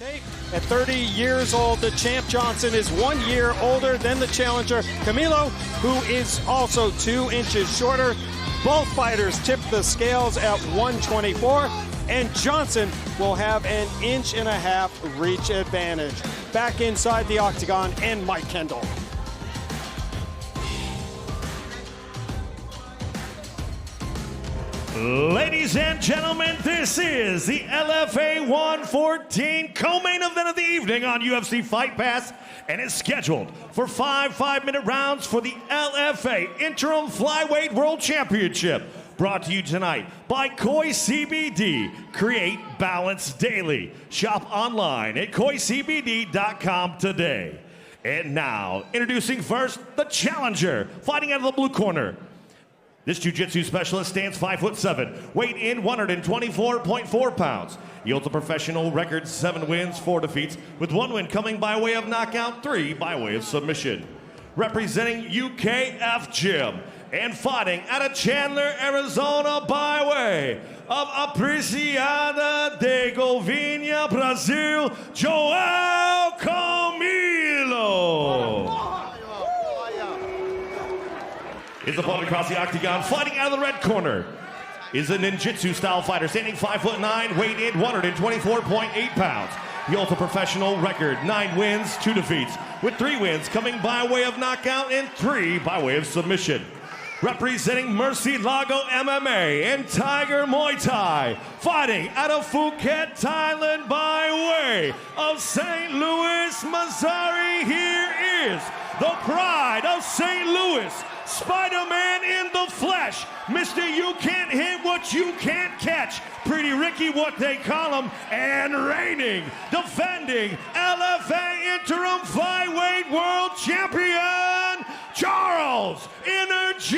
At 30 years old, the champ Johnson is 1 year older than the challenger Camilo, who is also 2 inches shorter. Both fighters tip the scales at 124, and Johnson will have an 1.5 inch reach advantage. Back inside the octagon, and Mike Kendall. Ladies and gentlemen, this is the LFA 114 co-main event of the evening on UFC Fight Pass, and is scheduled for 5 5-minute rounds for the LFA Interim Flyweight World Championship. Brought to you tonight by Koi CBD. Create balance daily. Shop online at koicbd.com today. And now, introducing first, the challenger, fighting out of the blue corner. This jiu-jitsu specialist stands 5'7", weight in 124.4 pounds. He holds a professional record 7 wins, 4 defeats, with 1 win coming by way of knockout, 3 by way of submission. Representing UKF Gym and fighting out of Chandler, Arizona by way of Aparecida de Goiânia, Brazil, Joao Camilo. His opponent across the octagon, fighting out of the red corner, is a ninjutsu style fighter, standing 5'9", weight in 124.8 pounds. He holds a professional record, 9 wins, 2 defeats, with 3 wins coming by way of knockout and 3 by way of submission. Representing Murcielago MMA and Tiger Muay Thai, fighting out of Phuket, Thailand by way of St. Louis, Missouri. Here is the pride of St. Louis, Spider-Man in the flesh, Mr. You Can't Hit What You Can't Catch, Pretty Ricky what they call him, and reigning, defending LFA Interim Flyweight World Champion, Charles Energy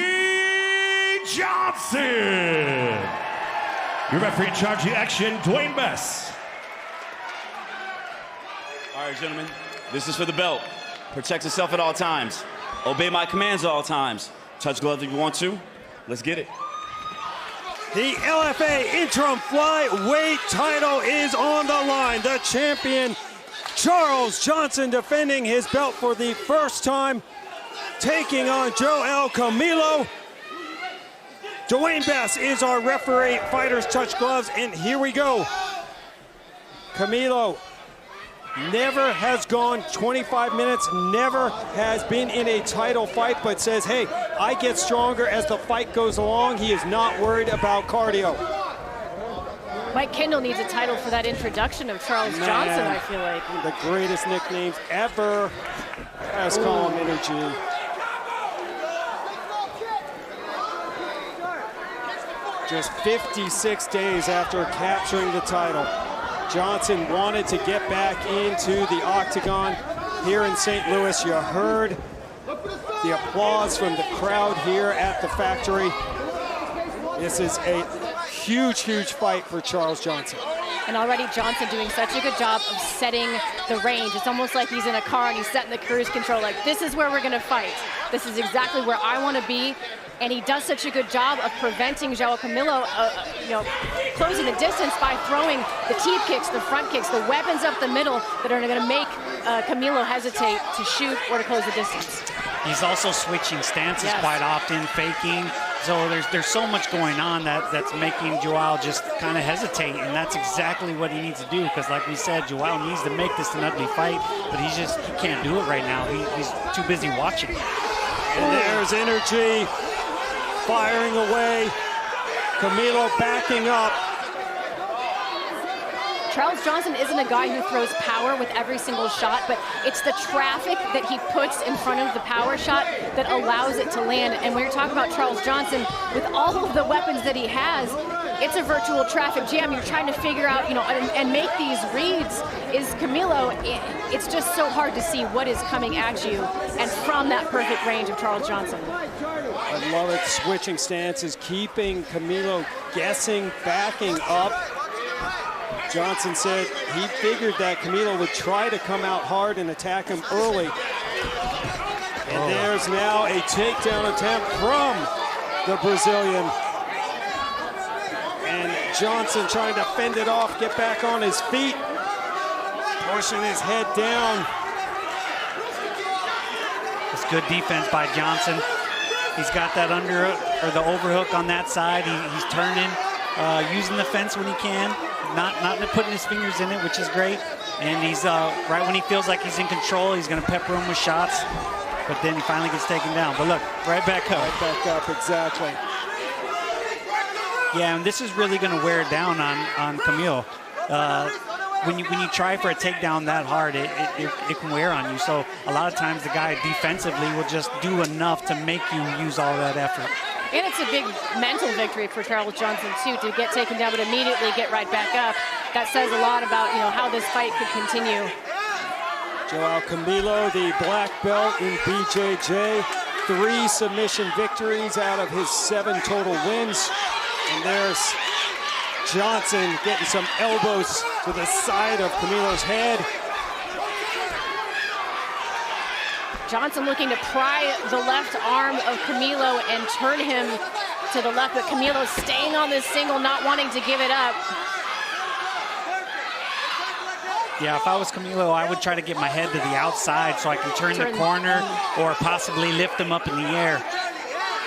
Johnson. Your referee in charge of the action, Dwayne Bess. All right, gentlemen, this is for the belt. Protect yourself at all times. Obey my commands at all times. Touch gloves if you want to. Let's get it. The LFA Interim Flyweight title is on the line. The champion, Charles Johnson, defending his belt for the first time, taking on Joao Camilo. Dwayne Bess is our referee. Fighters touch gloves, and here we go. Camilo never has gone 25 minutes, never has been in a title fight, but says, hey, I get stronger as the fight goes along. He is not worried about cardio. Mike Kendall needs a title for that introduction of Charles Johnson, I feel like. One of the greatest nicknames ever has Column Energy. Just 56 days after capturing the title, Johnson wanted to get back into the octagon here in St. Louis. You heard the applause from the crowd here at the factory. This is a huge, huge fight for Charles Johnson. And already Johnson doing such a good job of setting the range. It's almost like he's in a car and he's setting the cruise control, like, this is where we're gonna fight. This is exactly where I wanna be. And he does such a good job of preventing Joao Camilo, closing the distance by throwing the teep kicks, the front kicks, the weapons up the middle that are going to make Camilo hesitate to shoot or to close the distance. He's also switching stances quite often, faking. So there's so much going on that's making Joao just kind of hesitate, and that's exactly what he needs to do, because like we said, Joao needs to make this an ugly fight, but he can't do it right now. He's too busy watching. And there's Energy firing away. Camilo backing up. Charles Johnson isn't a guy who throws power with every single shot, but it's the traffic that he puts in front of the power shot that allows it to land. And when you're talking about Charles Johnson, with all of the weapons that he has, it's a virtual traffic jam. You're trying to figure out, and make these reads. Is Camilo, it's just so hard to see what is coming at you, and from that perfect range of Charles Johnson. I love it, switching stances, keeping Camilo guessing, backing up. Johnson said he figured that Camilo would try to come out hard and attack him early. And there's now a takedown attempt from the Brazilian. And Johnson trying to fend it off, get back on his feet. pushing his head down. It's good defense by Johnson. He's got that the overhook on that side. He's turning, using the fence when he can, not putting his fingers in it, which is great. And he's right when he feels like he's in control, he's going to pepper him with shots. But then he finally gets taken down. But look, right back up. Right back up, exactly. Yeah, and this is really going to wear it down on Camilo. When you try for a takedown that hard, it can wear on you. So a lot of times the guy defensively will just do enough to make you use all that effort. And it's a big mental victory for Charles Johnson, too, to get taken down but immediately get right back up. That says a lot about, how this fight could continue. Joao Camilo, the black belt in BJJ. 3 submission victories out of his 7 total wins. And there's Johnson getting some elbows to the side of Camilo's head. Johnson looking to pry the left arm of Camilo and turn him to the left, but Camilo staying on this single, not wanting to give it up. Yeah, if I was Camilo, I would try to get my head to the outside so I can turn the corner or possibly lift him up in the air.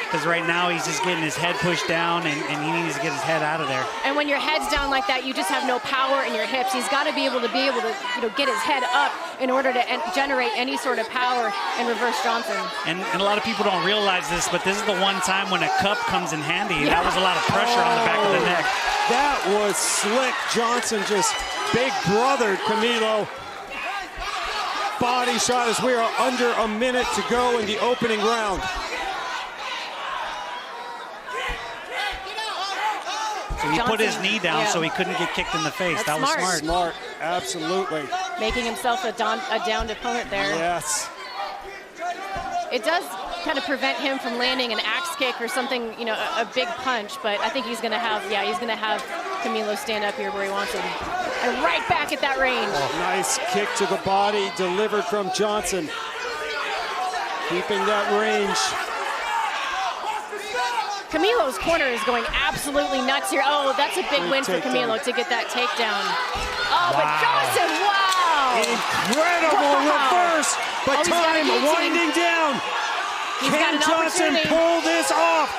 Because right now he's just getting his head pushed down and he needs to get his head out of there. And when your head's down like that, you just have no power in your hips. He's got to be able to get his head up in order to generate any sort of power and reverse Johnson. And a lot of people don't realize this, but this is the one time when a cup comes in handy. Yeah. That was a lot of pressure on the back of the neck. That was slick. Johnson just big brothered Camilo. Body shot as we are under a minute to go in the opening round. So he put his knee down so he couldn't get kicked in the face. That was smart. Smart, absolutely. Making himself a downed opponent there. Yes. It does kind of prevent him from landing an axe kick or something, a big punch, but I think he's going to have Camilo stand up here where he wants him. And right back at that range. Oh, nice kick to the body delivered from Johnson. Keeping that range. Camilo's corner is going absolutely nuts here. Oh, that's a big win for Camilo to get that takedown. Oh, but Johnson, wow! Incredible reverse, but time winding down. Can Johnson pull this off?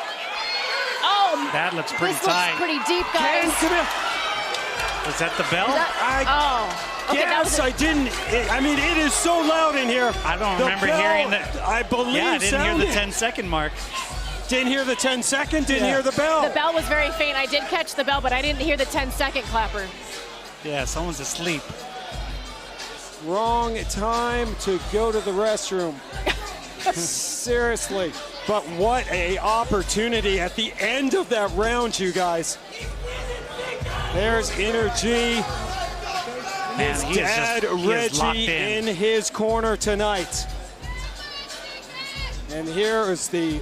Oh, that looks pretty This looks tight. pretty deep, guys. Was that the bell? Yes, I didn't. It is so loud in here. I don't remember hearing that. I believe. Yeah, I didn't hear the 10-second mark. Didn't hear the 10-second, didn't hear the bell. The bell was very faint. I did catch the bell, but I didn't hear the 10-second clapper. Yeah, someone's asleep. Wrong time to go to the restroom. Seriously. But what a opportunity at the end of that round, you guys. There's energy. His dad, Reggie, in his corner tonight. And here is the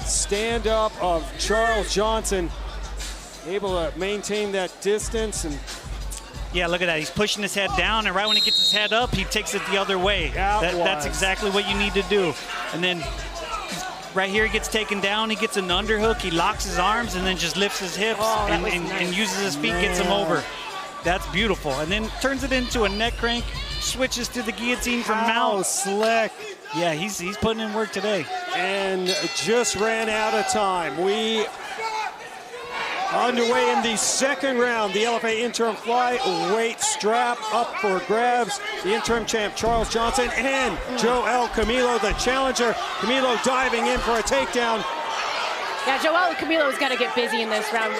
stand-up of Charles Johnson, able to maintain that distance. And yeah, look at that. He's pushing his head down, and right when he gets his head up, he takes it the other way. That's exactly what you need to do. And then right here, he gets taken down. He gets an underhook. He locks his arms and then just lifts his hips and uses his feet, gets him over. That's beautiful. And then turns it into a neck crank, switches to the guillotine from mount. Slick. Yeah, he's putting in work today. And just ran out of time. We underway in the second round. The LFA interim flyweight strap up for grabs. The interim champ Charles Johnson and Joao Camilo, the challenger. Camilo diving in for a takedown. Yeah, Joao Camilo's got to get busy in this round.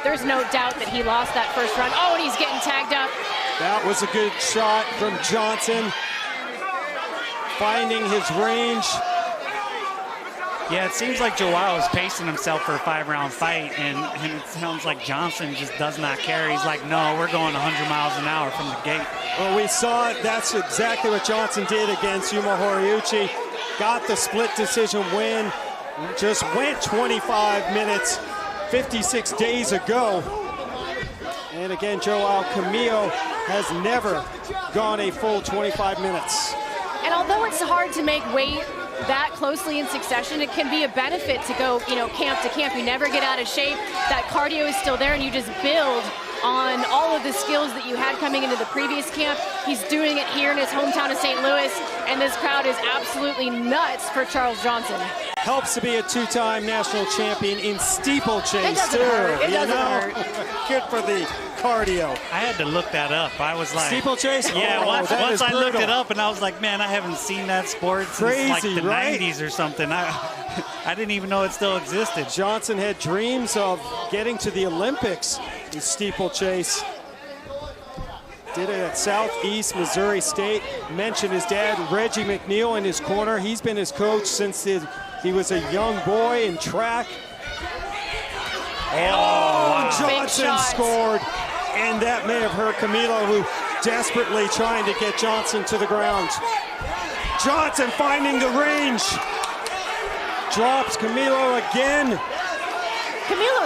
There's no doubt that he lost that first round. Oh, and he's getting tagged up. That was a good shot from Johnson. Finding his range. Yeah, it seems like Joao is pacing himself for a 5-round fight, and it sounds like Johnson just does not care. He's like, no, we're going 100 miles an hour from the gate. Well, we saw it. That's exactly what Johnson did against Yuma Horiuchi. Got the split decision win. Just went 25 minutes 56 days ago. And again, Joao Camilo has never gone a full 25 minutes. And although it's hard to make weight that closely in succession, it can be a benefit to go, camp to camp. You never get out of shape. That cardio is still there, and you just build on all of the skills that you had coming into the previous camp. He's doing it here in his hometown of St. Louis, and this crowd is absolutely nuts for Charles Johnson. Helps to be a two-time national champion in steeplechase, It doesn't too. hurt. It doesn't hurt. Good for the cardio. I had to look that up. I was like, Steeplechase? yeah, Oh, once that is I looked brutal. it up, and I was like, man, I haven't seen that sport since like Crazy, the right? 90s or something. I didn't even know it still existed. Johnson had dreams of getting to the Olympics in steeplechase. Did it at Southeast Missouri State. Mentioned his dad, Reggie McNeil, in his corner. He's been his coach since he was a young boy in track. Oh, wow. Johnson scored, and that may have hurt Camilo, who desperately trying to get Johnson to the ground. Johnson finding the range. Drops Camilo again. Camilo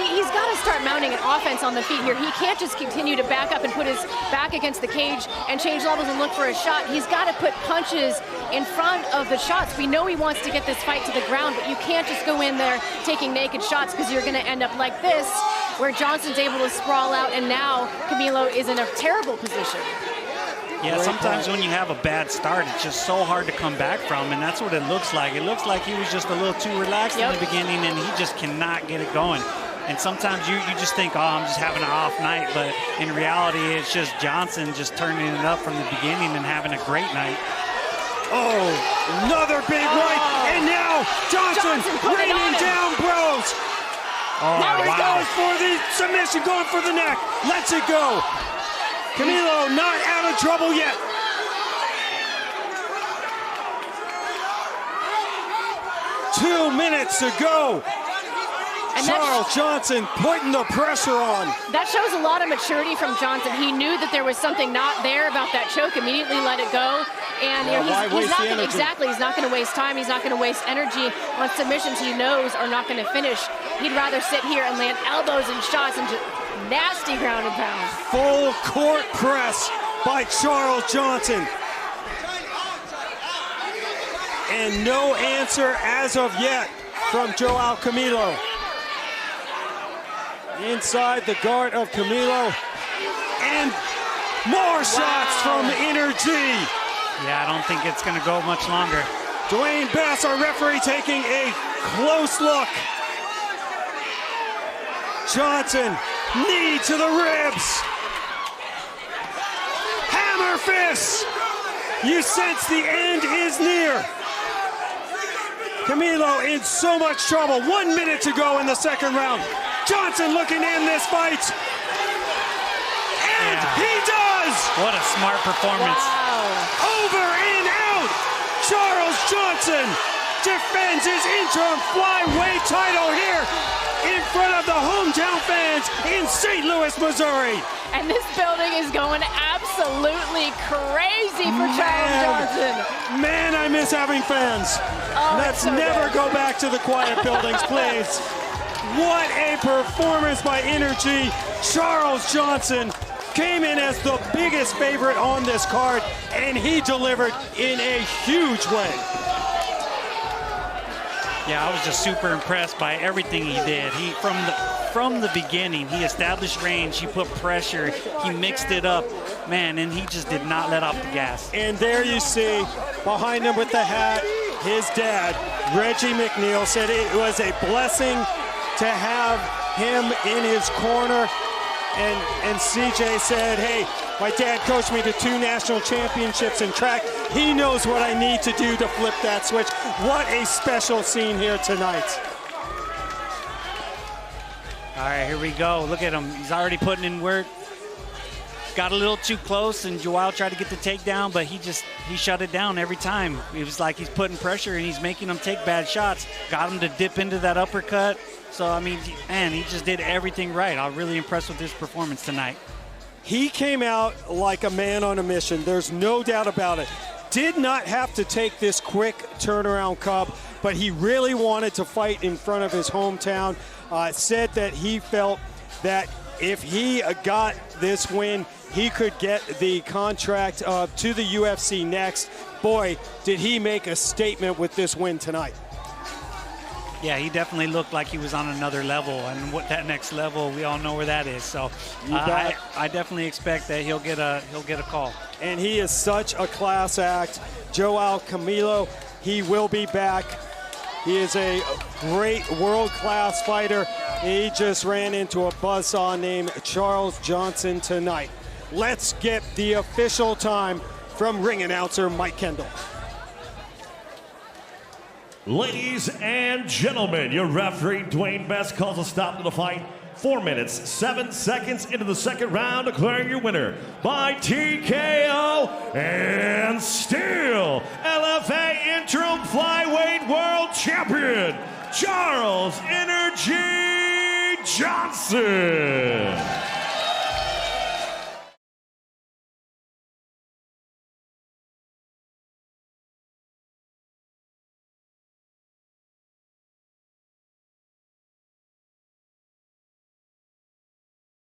he's got to start mounting an offense on the feet here. He can't just continue to back up and put his back against the cage and change levels and look for a shot. He's got to put punches in front of the shots. We know he wants to get this fight to the ground, but you can't just go in there taking naked shots, because you're going to end up like this, where Johnson's able to sprawl out, and now Camilo is in a terrible position. Yeah, sometimes when you have a bad start, it's just so hard to come back from, and that's what it looks like. It looks like he was just a little too relaxed in the beginning, and he just cannot get it going. And sometimes you just think, oh, I'm just having an off night, but in reality, it's just Johnson just turning it up from the beginning and having a great night. Oh, another big right, and now Johnson raining down Bros. Oh, Now he goes for the submission, going for the neck, lets it go. Camilo not out of trouble yet. Two minutes to go. And Charles Johnson putting the pressure on. That shows a lot of maturity from Johnson. He knew that there was something not there about that choke, immediately let it go. And you know, he's not gonna, he's not going to waste time. He's not going to waste energy on submissions he knows are not going to finish. He'd rather sit here and land elbows and shots and just nasty ground and pound. Full court press by Charles Johnson. And no answer as of yet from Joao Camilo. Inside the guard of Camilo. And more shots from Energy. Yeah, I don't think it's going to go much longer. Dwayne Bass, our referee, taking a close look. Johnson, knee to the ribs. Hammer fist. You sense the end is near. Camilo in so much trouble. 1 minute to go in the second round. Johnson looking to end this fight. And he does! What a smart performance. Wow. Over and out. Charles Johnson defends his interim flyweight title here in front of the hometown fans in St. Louis, Missouri. And this building is going absolutely crazy for Charles Johnson. Man, I miss having fans. Oh, Let's so never good. go back to the quiet buildings, please. What a performance by Energy. Charles Johnson came in as the biggest favorite on this card, and he delivered in a huge way. Yeah, I was just super impressed by everything he did. He from the beginning, he established range, he put pressure, he mixed it up, man, and he just did not let off the gas. And there you see, behind him with the hat, his dad, Reggie McNeil, said it was a blessing to have him in his corner. And CJ said, hey, my dad coached me to 2 national championships in track. He knows what I need to do to flip that switch. What a special scene here tonight. All right, here we go. Look at him. He's already putting in work. Got a little too close, and Joao tried to get the takedown, but he shut it down every time. It was like he's putting pressure, and he's making him take bad shots. Got him to dip into that uppercut. So, I mean, man, he just did everything right. I'm really impressed with his performance tonight. He came out like a man on a mission. There's no doubt about it. Did not have to take this quick turnaround Cub, but he really wanted to fight in front of his hometown. Said that he felt that if he got this win, he could get the contract to the UFC next. Boy, did he make a statement with this win tonight. Yeah, he definitely looked like he was on another level, and what that next level, we all know where that is. So I definitely expect that he'll get a call. And he is such a class act. Joao Camilo, he will be back. He is a great world-class fighter. He just ran into a buzzsaw named Charles Johnson tonight. Let's get the official time from ring announcer Mike Kendall. Ladies and gentlemen, your referee, Dwayne Best, calls a stop to the fight. 4 minutes, 7 seconds into the second round, declaring your winner by TKO and still LFA interim flyweight world champion, Charles Energy Johnson.